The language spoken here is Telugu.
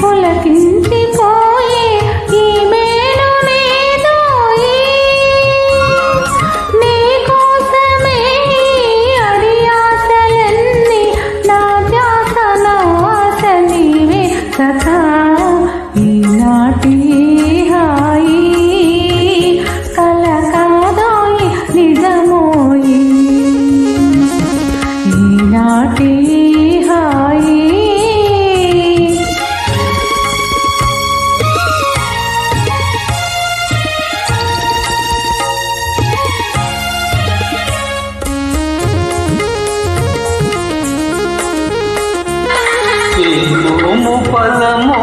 పులకించిపోయే ఈ మేలు నీదోయి నీ కోసమే అడియాసలన్నీ నా ధ్యాస నా ఆశ నీవే సఖా ఈనాటి హాయి కల కాదోయి నిజమోయి ఈనాటి హాయి ఫలము